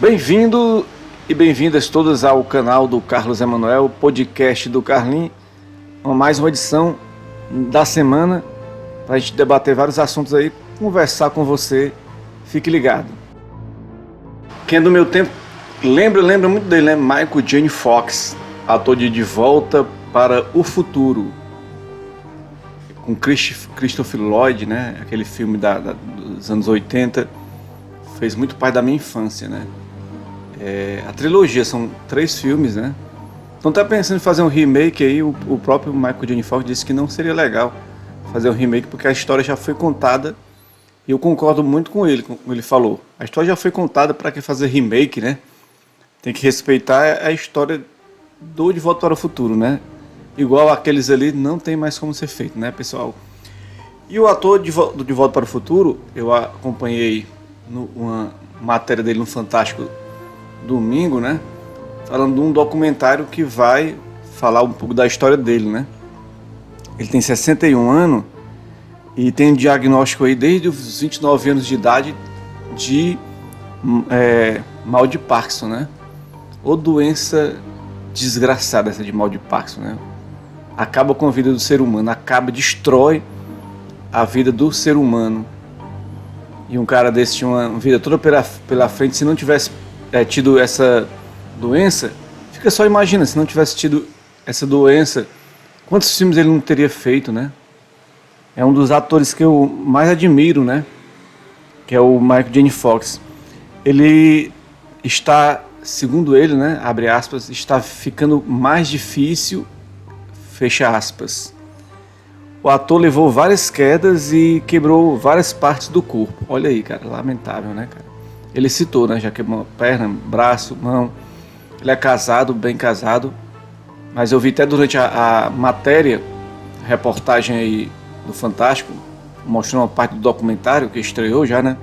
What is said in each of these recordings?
Bem-vindo e bem-vindas todas ao canal do Carlos Emanuel, podcast do Carlinhos, mais uma edição da semana para a gente debater vários assuntos aí, conversar com você, fique ligado. Quem é do meu tempo lembra muito dele, né? Michael J. Fox, ator de Volta para o Futuro, com Christopher Lloyd, né? Aquele filme dos anos 80, fez muito parte da minha infância, né? A trilogia, são 3 filmes, né? Então tá pensando em fazer um remake aí, o próprio Michael J. Fox disse que não seria legal fazer um remake porque a história já foi contada, e eu concordo muito com ele, como ele falou. A história já foi contada, para que fazer remake, né? Tem que respeitar a história do De Volta para o Futuro, né? Igual aqueles ali, não tem mais como ser feito, né, pessoal? E o ator do De Volta para o Futuro, eu acompanhei uma matéria dele no Fantástico domingo, né? Falando de um documentário que vai falar um pouco da história dele, né? Ele tem 61 anos e tem um diagnóstico aí desde os 29 anos de idade de mal de Parkinson, né? Ou doença desgraçada essa de mal de Parkinson, né? Acaba com a vida do ser humano, destrói a vida do ser humano. E um cara desse tinha uma vida toda pela frente. Se não tivesse tido essa doença, fica só imagina, se não tivesse tido essa doença, quantos filmes ele não teria feito, né? É um dos atores que eu mais admiro, né? Que é o Michael J. Fox. Ele está, segundo ele, né? Abre aspas, está ficando mais difícil, fecha aspas. O ator levou várias quedas e quebrou várias partes do corpo. Olha aí, cara, lamentável, né, cara? Ele citou, né? Já quebrou perna, braço, mão. Ele é casado, bem casado. Mas eu vi até durante a matéria, a reportagem aí do Fantástico, mostrando uma parte do documentário que estreou já, né?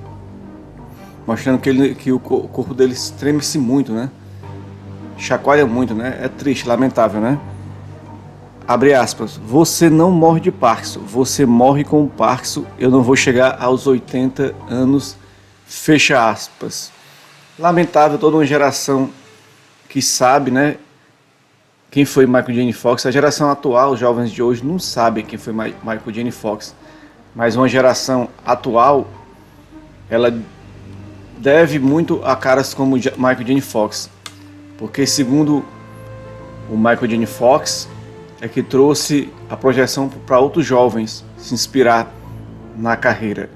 Mostrando que o corpo dele estreme-se muito, né? Chacoalha muito, né? É triste, lamentável, né? Abre aspas, você não morre de Parkinson, você morre com o Parkinson, eu não vou chegar aos 80 anos, fecha aspas. Lamentável, toda uma geração que sabe, né, quem foi Michael J. Fox. A geração atual, os jovens de hoje, não sabem quem foi Michael J. Fox, mas uma geração atual, ela deve muito a caras como Michael J. Fox, porque segundo o Michael J. Fox, é que trouxe a projeção para outros jovens se inspirar na carreira.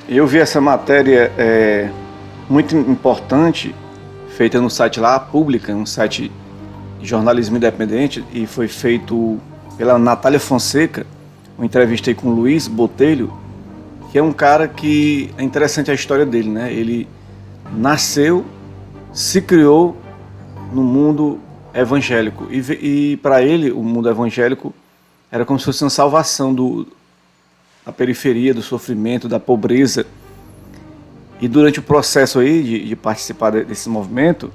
Eu vi essa matéria muito importante, feita no site lá, Pública, um site de jornalismo independente, e foi feito pela Natália Fonseca, uma entrevista aí com o Luiz Botelho, que é um cara que é interessante a história dele, né? Ele nasceu, se criou no mundo evangélico, e para ele o mundo evangélico era como se fosse uma salvação da periferia, do sofrimento, da pobreza. E durante o processo aí de participar desse movimento,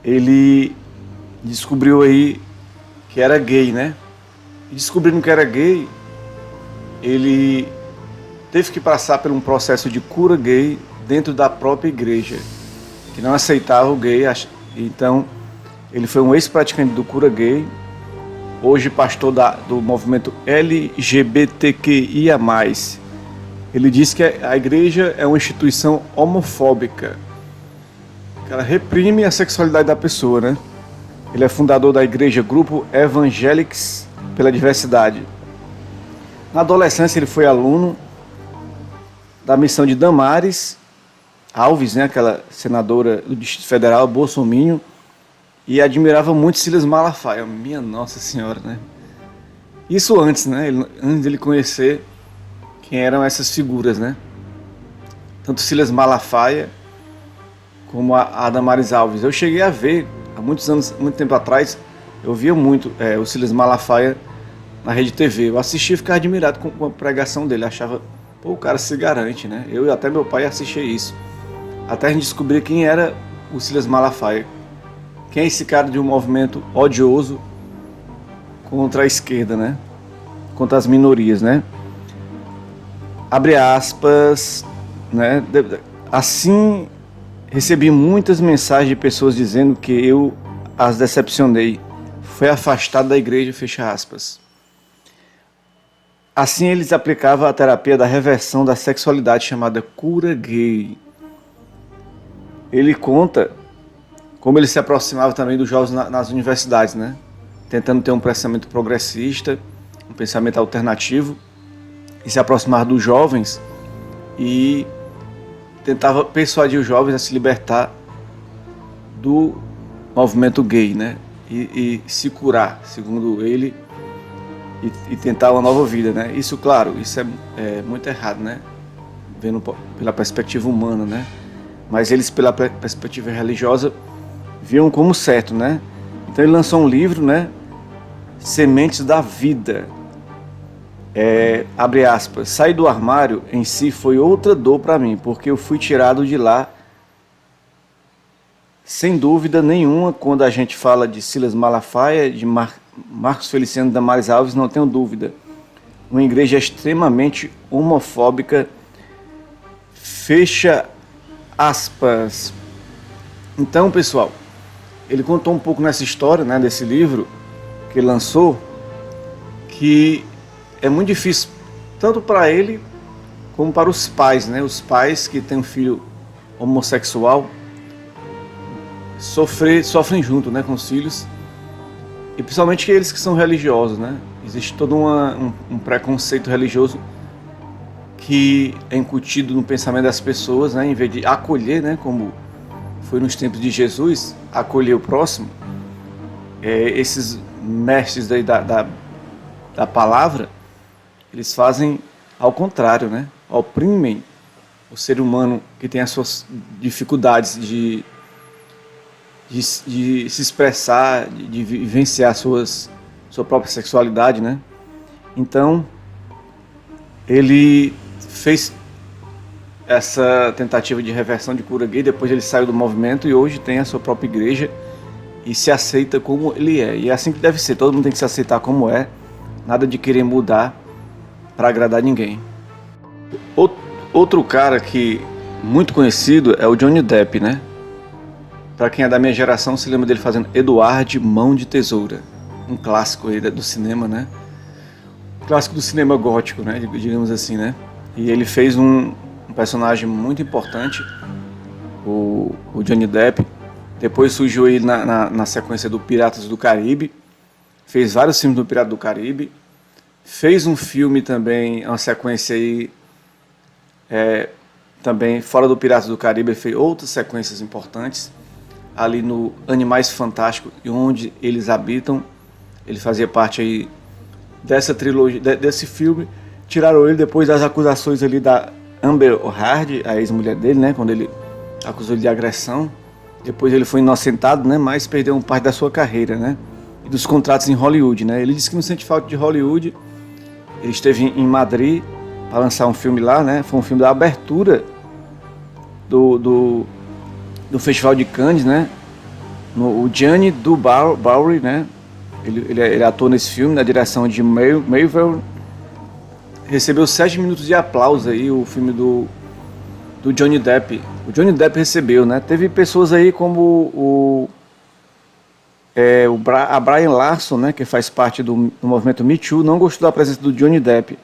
ele descobriu aí que era gay, né? E descobrindo que era gay, ele teve que passar por um processo de cura gay dentro da própria igreja, que não aceitava o gay. Então ele foi um ex-praticante do cura gay, hoje pastor do movimento LGBTQIA+. Ele diz que a igreja é uma instituição homofóbica, que ela reprime a sexualidade da pessoa, né? Ele é fundador da igreja Grupo Evangélicos pela Diversidade. Na adolescência ele foi aluno da missão de Damares Alves, né? Aquela senadora do Distrito Federal, bolsominion, e admirava muito Silas Malafaia, minha Nossa Senhora, né? Isso antes, né? Antes de ele conhecer quem eram essas figuras, né? Tanto Silas Malafaia como a Damares Alves. Eu cheguei a ver, há muitos anos, muito tempo atrás, eu via muito o Silas Malafaia na Rede TV. Eu assistia e ficava admirado com a pregação dele. Achava, pô, o cara se garante, né? Eu e até meu pai assistia isso. Até a gente descobrir quem era o Silas Malafaia. Quem é esse cara de um movimento odioso contra a esquerda, né? contra as minorias, né? Abre aspas, né? Assim, recebi muitas mensagens de pessoas dizendo que eu as decepcionei. Foi afastado da igreja, fecha aspas. Assim, eles aplicavam a terapia da reversão da sexualidade chamada cura gay. Ele conta como ele se aproximava também dos jovens nas universidades, né? Tentando ter um pensamento progressista, um pensamento alternativo, e se aproximar dos jovens e tentava persuadir os jovens a se libertar do movimento gay, né? E se curar, segundo ele, e tentar uma nova vida, né? Isso, claro, isso é muito errado, né? Vendo pela perspectiva humana, né? Mas eles, pela perspectiva religiosa, viam como certo, né? Então ele lançou um livro, né? Sementes da Vida. Abre aspas. Sair do armário em si foi outra dor para mim, porque eu fui tirado de lá. Sem dúvida nenhuma, quando a gente fala de Silas Malafaia, de Marcos Feliciano e Damares Alves, não tenho dúvida. Uma igreja extremamente homofóbica, fecha aspas. Então, pessoal, ele contou um pouco nessa história, né, desse livro que ele lançou, que é muito difícil, tanto para ele como para os pais, né? Os pais que têm um filho homossexual sofrem junto, né, com os filhos, e principalmente eles que são religiosos, né? Existe todo um preconceito religioso que é incutido no pensamento das pessoas, né? Em vez de acolher, né, como foi nos tempos de Jesus, acolher o próximo, esses mestres da palavra, eles fazem ao contrário, né? Oprimem o ser humano que tem as suas dificuldades de se expressar, de vivenciar sua própria sexualidade, né? Então, ele fez essa tentativa de reversão de cura gay, depois ele saiu do movimento e hoje tem a sua própria igreja e se aceita como ele é. E é assim que deve ser, todo mundo tem que se aceitar como é, nada de querer mudar para agradar ninguém. Outro cara que muito conhecido é o Johnny Depp, né? Para quem é da minha geração se lembra dele fazendo Edward Mão de Tesoura, um clássico aí do cinema, né? Clássico do cinema gótico, né? Digamos assim, né? E ele fez um personagem muito importante, o Johnny Depp. Depois surgiu ele na sequência do Piratas do Caribe, fez vários filmes do Pirata do Caribe, fez um filme também, uma sequência aí, também fora do Piratas do Caribe, ele fez outras sequências importantes, ali no Animais Fantásticos, e onde eles habitam, ele fazia parte aí dessa trilogia, desse filme. Tiraram ele depois das acusações ali da Amber Heard, a ex-mulher dele, né, quando ele acusou ele de agressão. Depois ele foi inocentado, né, mas perdeu parte da sua carreira, né, e dos contratos em Hollywood, né. Ele disse que não sente falta de Hollywood. Ele esteve em Madrid para lançar um filme lá, né, foi um filme da abertura do Festival de Cannes, né, o Gianni do Bowery, né, ele atuou nesse filme na direção de Mayville. Recebeu 7 minutos de aplauso aí, o filme do Johnny Depp. O Johnny Depp recebeu, né? Teve pessoas aí como a Brian Larson, né, que faz parte do movimento Me Too, não gostou da presença do Johnny Depp.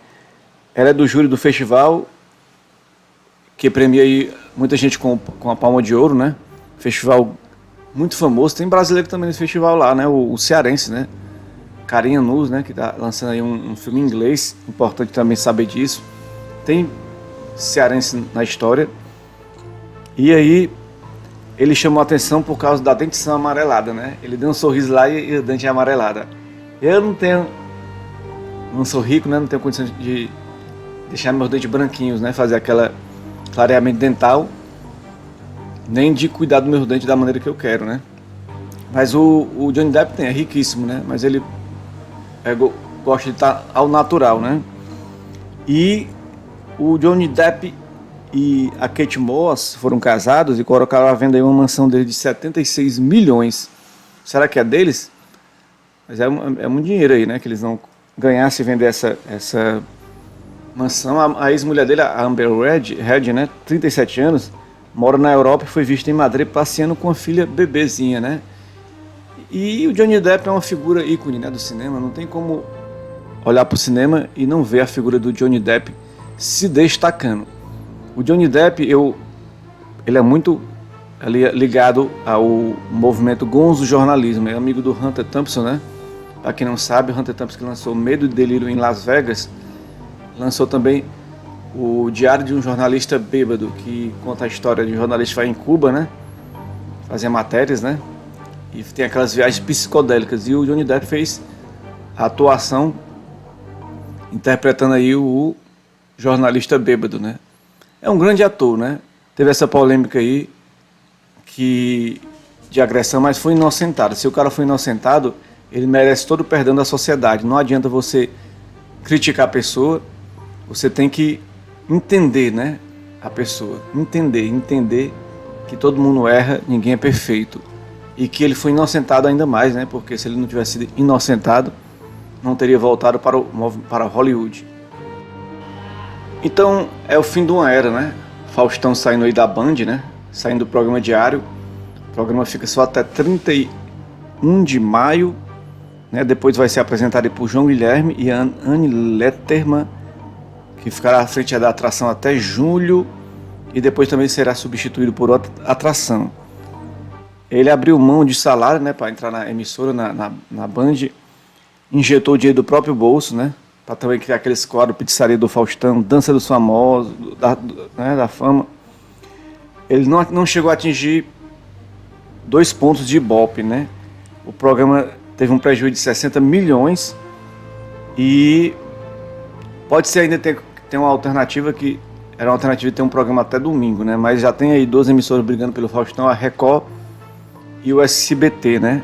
Ela é do júri do festival, que premia aí muita gente com a Palma de Ouro, né? Festival muito famoso. Tem brasileiro também nesse festival lá, né? O cearense, né? Carinha Nus, né, que está lançando aí um filme em inglês, importante também saber disso. Tem cearense na história. E aí ele chamou a atenção por causa da dentição amarelada, né? Ele deu um sorriso lá e a dente é amarelada. Eu não sou rico, né? Não tenho condições de deixar meus dentes branquinhos, né? Fazer aquela clareamento dental, nem de cuidar dos meus dentes da maneira que eu quero, né? Mas o Johnny Depp é riquíssimo, né? Mas ele gosta de estar ao natural, né? E o Johnny Depp e a Kate Moss foram casados e colocaram à venda aí uma mansão dele de 76 milhões. Será que é deles? Mas é muito dinheiro aí, né? Que eles vão ganhasse e vender essa mansão. A ex-mulher dele, a Amber Heard, né, 37 anos, mora na Europa e foi vista em Madrid passeando com a filha bebezinha, né? E o Johnny Depp é uma figura ícone, né, do cinema. Não tem como olhar para o cinema e não ver a figura do Johnny Depp se destacando. O Johnny Depp, ele é muito ligado ao movimento gonzo jornalismo, é amigo do Hunter Thompson, né? Para quem não sabe, o Hunter Thompson, que lançou Medo e Delírio em Las Vegas, lançou também o Diário de um Jornalista Bêbado, que conta a história de um jornalista que vai em Cuba, né? Fazer matérias, né? E tem aquelas viagens psicodélicas. E o Johnny Depp fez a atuação interpretando aí o jornalista bêbado, né? É um grande ator, né? Teve essa polêmica aí de agressão, mas foi inocentado. Se o cara foi inocentado, ele merece todo o perdão da sociedade. Não adianta você criticar a pessoa, você tem que entender, né? A pessoa. Entender que todo mundo erra, ninguém é perfeito. E que ele foi inocentado ainda mais, né? Porque se ele não tivesse sido inocentado, não teria voltado para Hollywood. Então, é o fim de uma era, né? Faustão saindo aí da Band, né? Saindo do programa diário. O programa fica só até 31 de maio, né? Depois vai ser apresentado por João Guilherme e a Anne Letterman, que ficará à frente da atração até julho, e depois também será substituído por outra atração. Ele abriu mão de salário, né, para entrar na emissora, na Band, injetou o dinheiro do próprio bolso, né, para também criar aqueles quadros, Pizzaria do Faustão, Dança dos Famosos, da fama. Ele não chegou a atingir 2 pontos de Ibope, né? O programa teve um prejuízo de 60 milhões e pode ser ainda ter uma alternativa que era uma alternativa de ter um programa até domingo, né? Mas já tem aí 2 emissoras brigando pelo Faustão, a Record e o SBT, né?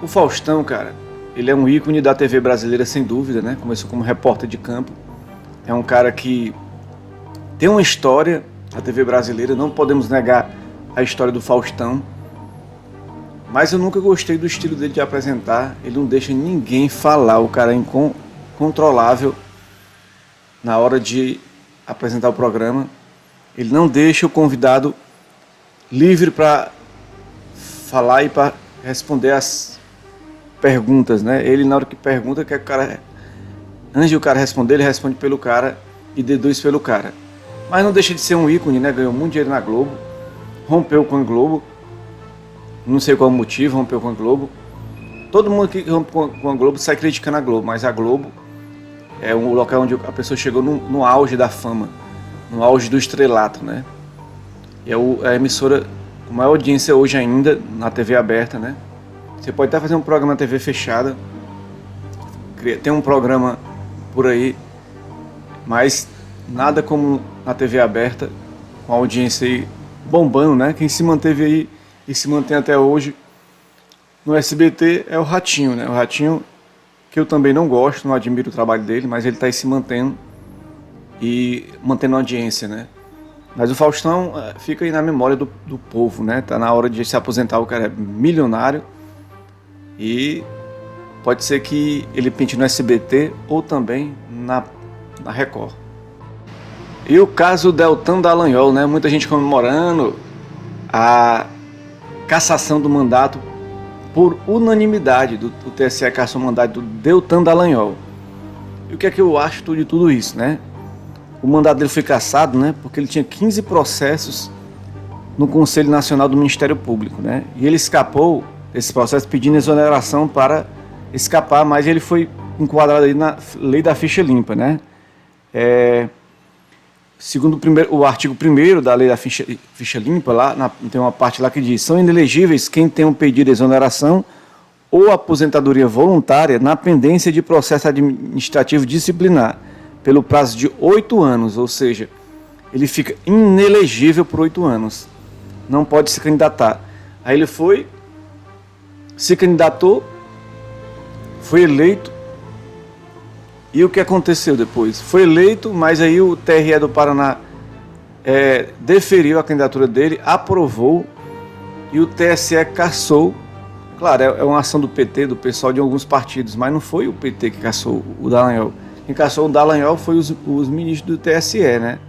O Faustão, cara, ele é um ícone da TV brasileira, sem dúvida, né? Começou como repórter de campo. É um cara que tem uma história na TV brasileira, não podemos negar a história do Faustão. Mas eu nunca gostei do estilo dele de apresentar. Ele não deixa ninguém falar, o cara é incontrolável na hora de apresentar o programa. Ele não deixa o convidado livre para falar e para responder as perguntas, né? Ele, na hora que pergunta, quer que o cara, antes de o cara responder, ele responde pelo cara e deduz pelo cara. Mas não deixa de ser um ícone, né? Ganhou muito dinheiro na Globo, rompeu com a Globo, não sei qual o motivo, rompeu com a Globo. Todo mundo que rompe com a Globo sai criticando a Globo, mas a Globo é um local onde a pessoa chegou no auge da fama, no auge do estrelato, né? E é a emissora com maior audiência hoje ainda na TV aberta, né? Você pode até fazer um programa na TV fechada, tem um programa por aí, mas nada como na TV aberta, com a audiência aí bombando, né? Quem se manteve aí e se mantém até hoje no SBT é o Ratinho, né? O Ratinho, que eu também não gosto, não admiro o trabalho dele, mas ele está aí se mantendo e mantendo a audiência, né? Mas o Faustão fica aí na memória do povo, né? Tá na hora de se aposentar, o cara é milionário e pode ser que ele pinte no SBT ou também na Record. E o caso Deltan Dallagnol, né? Muita gente comemorando a cassação do mandato por unanimidade do TSE, cassou o mandato do Deltan Dallagnol. E o que é que eu acho de tudo isso, né? O mandato dele foi cassado, né? Porque ele tinha 15 processos no Conselho Nacional do Ministério Público, né? E ele escapou desse processo pedindo exoneração para escapar, mas ele foi enquadrado aí na lei da ficha limpa, né? Segundo o artigo 1º da lei da ficha limpa, lá tem uma parte lá que diz: são inelegíveis quem tem um pedido de exoneração ou aposentadoria voluntária na pendência de processo administrativo disciplinar pelo prazo de 8 anos, ou seja, ele fica inelegível por 8 anos, não pode se candidatar. Aí ele se candidatou, foi eleito. E o que aconteceu depois? Foi eleito, mas aí o TRE do Paraná deferiu a candidatura dele, aprovou, e o TSE cassou Claro, é uma ação do PT, do pessoal de alguns partidos, mas não foi o PT que caçou o Dallagnol. Quem caçou o Dallagnol foi os ministros do TSE, né?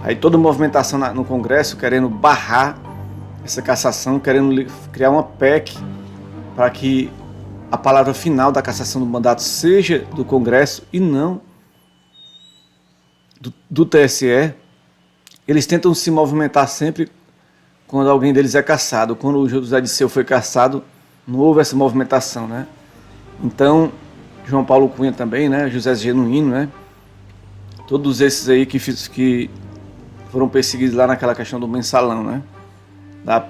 Aí toda movimentação no Congresso querendo barrar essa cassação, querendo criar uma PEC para que a palavra final da cassação do mandato seja do Congresso e não do TSE. Eles tentam se movimentar sempre quando alguém deles é cassado. Quando o José Dirceu foi cassado, não houve essa movimentação, né? Então, João Paulo Cunha também, né? José Genuíno, né? Todos esses aí que foram perseguidos lá naquela questão do mensalão, né? Da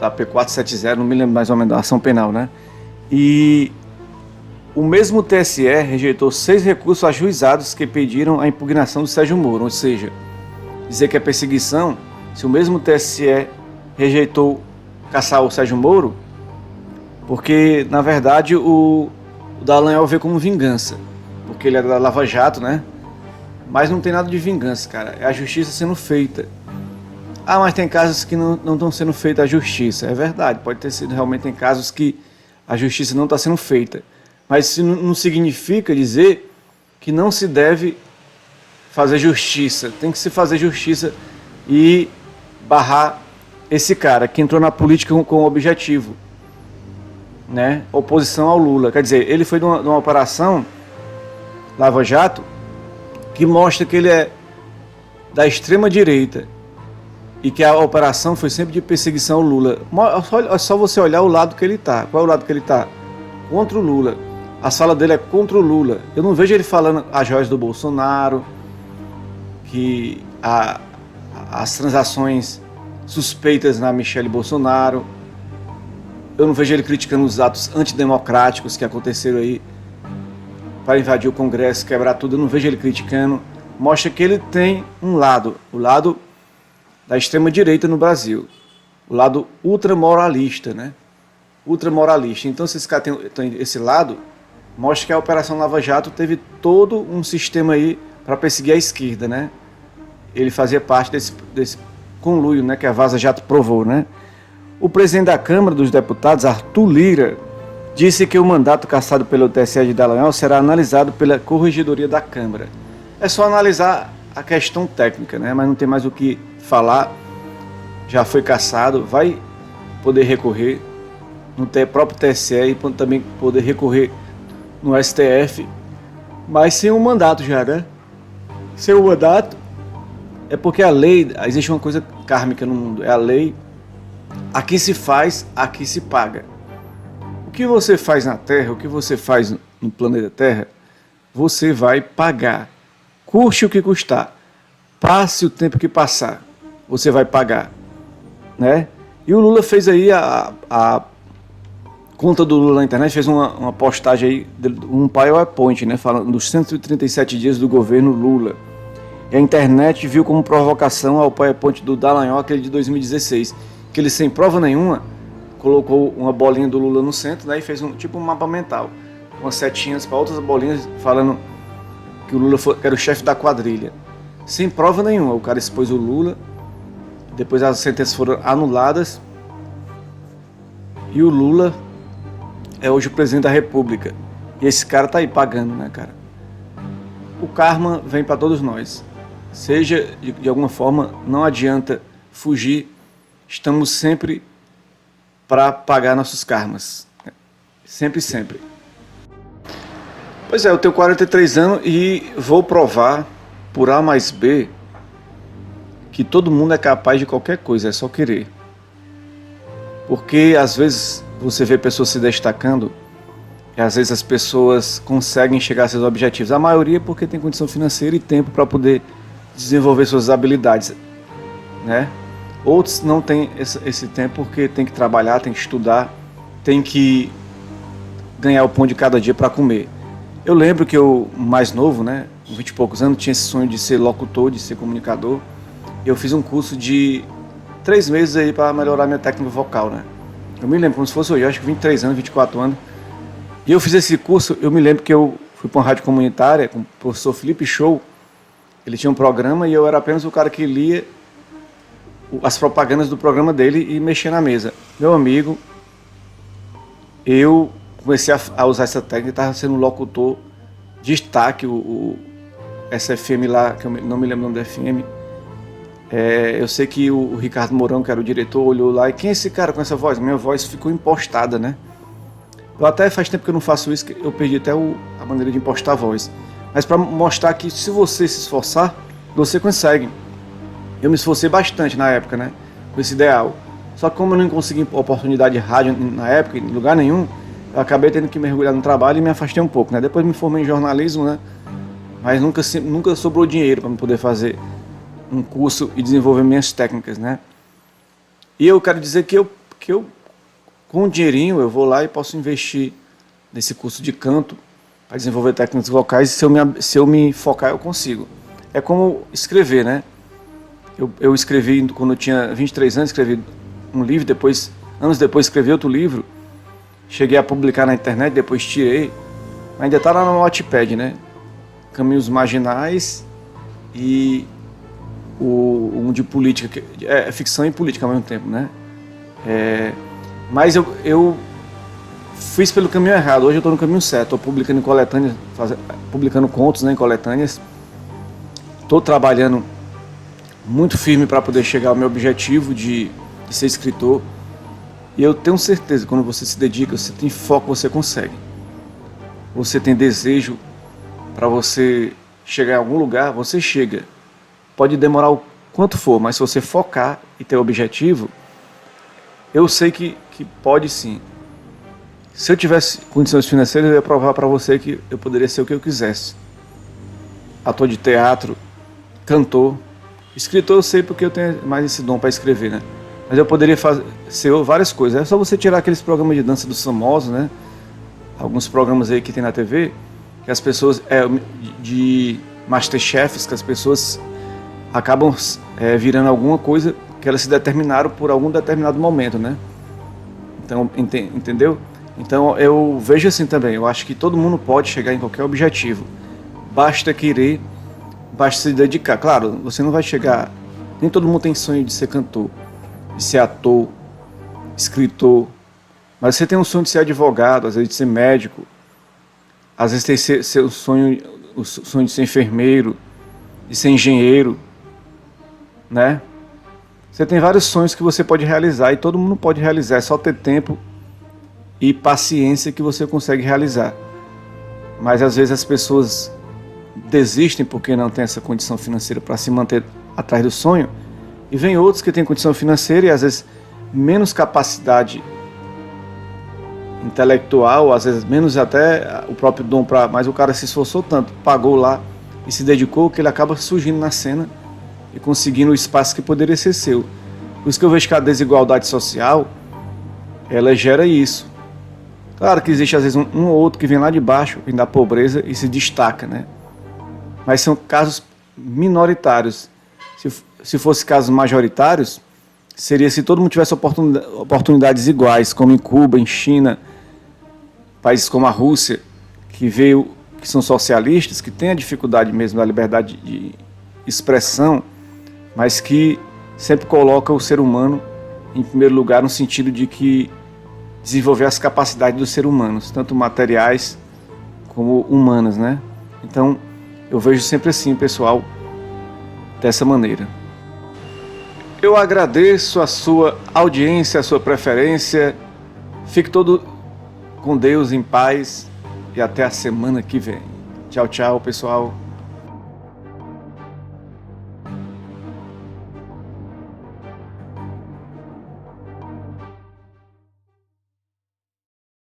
P470, não me lembro mais ou menos da ação penal, né? E o mesmo TSE rejeitou 6 recursos ajuizados que pediram a impugnação do Sérgio Moro, ou seja, dizer que é perseguição, se o mesmo TSE rejeitou caçar o Sérgio Moro, porque, na verdade, o Dallagnol vê como vingança, porque ele é da Lava Jato, né? Mas não tem nada de vingança, cara, é a justiça sendo feita. Ah, mas tem casos que não estão sendo feita a justiça. É verdade, pode ter sido realmente em casos que a justiça não está sendo feita. Mas isso não significa dizer que não se deve fazer justiça. Tem que se fazer justiça e barrar esse cara que entrou na política com o objetivo, né? Oposição ao Lula. Quer dizer, ele foi de uma operação Lava Jato que mostra que ele é da extrema direita e que a operação foi sempre de perseguição ao Lula. É só você olhar o lado que ele está. Qual é o lado que ele está? Contra o Lula. A fala dele é contra o Lula. Eu não vejo ele falando as joias do Bolsonaro, que as transações suspeitas na Michelle Bolsonaro. Eu não vejo ele criticando os atos antidemocráticos que aconteceram aí para invadir o Congresso, quebrar tudo. Eu não vejo ele criticando. Mostra que ele tem um lado, o lado da extrema-direita no Brasil, o lado ultramoralista, né? Ultramoralista. Então, se esse cara tem esse lado, mostra que a Operação Lava Jato teve todo um sistema aí para perseguir a esquerda, né? Ele fazia parte desse conluio, né, que a Vaza Jato provou, né? O presidente da Câmara dos Deputados, Arthur Lira, disse que o mandato cassado pelo TSE de Dallagnol será analisado pela Corregedoria da Câmara. É só analisar a questão técnica, né? Mas não tem mais o que falar. Já foi cassado, vai poder recorrer no próprio TSE e também poder recorrer no STF, mas sem um mandato já, né? Sem um mandato é porque a lei, existe uma coisa kármica no mundo, é a lei, aqui se faz, aqui se paga. O que você faz na Terra, o que você faz no planeta Terra, você vai pagar. Custe o que custar, passe o tempo que passar, você vai pagar, né? E o Lula fez aí a conta do Lula na internet, fez uma postagem aí, um PowerPoint, né, falando dos 137 dias do governo Lula. E a internet viu como provocação ao PowerPoint do Dallagnol, aquele de 2016, que ele sem prova nenhuma colocou uma bolinha do Lula no centro, né, e fez um mapa mental, umas setinhas para outras bolinhas, falando que o Lula era o chefe da quadrilha. Sem prova nenhuma, o cara expôs o Lula, depois as sentenças foram anuladas, e o Lula é hoje o presidente da República. E esse cara tá aí pagando, né, cara? O karma vem para todos nós. Seja de alguma forma, não adianta fugir. Estamos sempre para pagar nossos karmas. Sempre, sempre. Pois é, eu tenho 43 anos e vou provar por A mais B que todo mundo é capaz de qualquer coisa, é só querer. Porque às vezes você vê pessoas se destacando e às vezes as pessoas conseguem chegar a seus objetivos. A maioria porque tem condição financeira e tempo para poder desenvolver suas habilidades, né? Outros não têm esse tempo porque tem que trabalhar, tem que estudar, tem que ganhar o pão de cada dia para comer. Eu lembro que eu, mais novo, né, com 20 e poucos anos, tinha esse sonho de ser locutor, de ser comunicador. Eu fiz um curso de 3 meses aí para melhorar minha técnica vocal, né? Eu me lembro como se fosse hoje, acho que 23 anos, 24 anos. E eu fiz esse curso, eu me lembro que eu fui para uma rádio comunitária com o professor Felipe Show. Ele tinha um programa e eu era apenas o cara que lia as propagandas do programa dele e mexer na mesa. Meu amigo, eu comecei a usar essa técnica, estava sendo um locutor de destaque, essa FM lá, que eu não me lembro o nome da FM. Eu sei que o Ricardo Mourão, que era o diretor, olhou lá e quem é esse cara com essa voz? Minha voz ficou impostada, né? Eu até faz tempo que eu não faço isso, que eu perdi até a maneira de impostar a voz. Mas para mostrar que se você se esforçar, você consegue. Eu me esforcei bastante na época, né? Com esse ideal. Só que como eu não consegui oportunidade de rádio na época, em lugar nenhum, eu acabei tendo que mergulhar no trabalho e me afastei um pouco, né? Depois me formei em jornalismo, né? Mas nunca sobrou dinheiro para poder fazer um curso e desenvolver minhas técnicas, né? E eu quero dizer que eu com o dinheirinho eu vou lá e posso investir nesse curso de canto para desenvolver técnicas vocais e se eu me focar eu consigo. É como escrever, né? Eu escrevi quando eu tinha 23 anos, escrevi um livro, anos depois escrevi outro livro, cheguei a publicar na internet, depois tirei, ainda está lá no Wattpad, né? Caminhos Marginais e um de política, é ficção e política ao mesmo tempo, né? Mas eu fiz pelo caminho errado, hoje eu estou no caminho certo, estou publicando em coletâneas, publicando contos, né, em coletâneas, estou trabalhando muito firme para poder chegar ao meu objetivo de ser escritor, e eu tenho certeza que quando você se dedica, você tem foco, você consegue. Você tem desejo para você chegar em algum lugar, você chega. Pode demorar o quanto for, mas se você focar e ter objetivo, eu sei que pode sim. Se eu tivesse condições financeiras, eu ia provar para você que eu poderia ser o que eu quisesse. Ator de teatro, cantor, escritor eu sei porque eu tenho mais esse dom para escrever, né? Mas eu poderia ser várias coisas. É só você tirar aqueles programas de dança dos famosos, né? Alguns programas aí que tem na TV, que as pessoas, de Masterchefs, que as pessoas acabam virando alguma coisa que elas se determinaram por algum determinado momento, né? Então, entendeu? Então eu vejo assim também, eu acho que todo mundo pode chegar em qualquer objetivo. Basta querer, basta se dedicar. Claro, você não vai chegar, nem todo mundo tem sonho de ser cantor, de ser ator, escritor, mas você tem um sonho de ser advogado, às vezes de ser médico, às vezes tem o sonho de ser enfermeiro, de ser engenheiro, né? Você tem vários sonhos que você pode realizar e todo mundo pode realizar, é só ter tempo e paciência que você consegue realizar. Mas às vezes as pessoas desistem porque não tem essa condição financeira para se manter atrás do sonho, e vem outros que têm condição financeira e às vezes menos capacidade intelectual, às vezes menos até o próprio dom, mas o cara se esforçou tanto, pagou lá e se dedicou, que ele acaba surgindo na cena e conseguindo o espaço que poderia ser seu. Por isso que eu vejo que a desigualdade social, ela gera isso. Claro que existe às vezes um ou outro que vem lá de baixo, vem da pobreza e se destaca, né? Mas são casos minoritários. Se fosse casos majoritários, seria se todo mundo tivesse oportunidades iguais, como em Cuba, em China, países como a Rússia, que são socialistas, que têm a dificuldade mesmo da liberdade de expressão, mas que sempre coloca o ser humano em primeiro lugar, no sentido de que desenvolver as capacidades dos seres humanos, tanto materiais como humanas, né? Então, eu vejo sempre assim, pessoal, dessa maneira. Eu agradeço a sua audiência, a sua preferência. Fique todo com Deus, em paz, e até a semana que vem. Tchau, tchau, pessoal.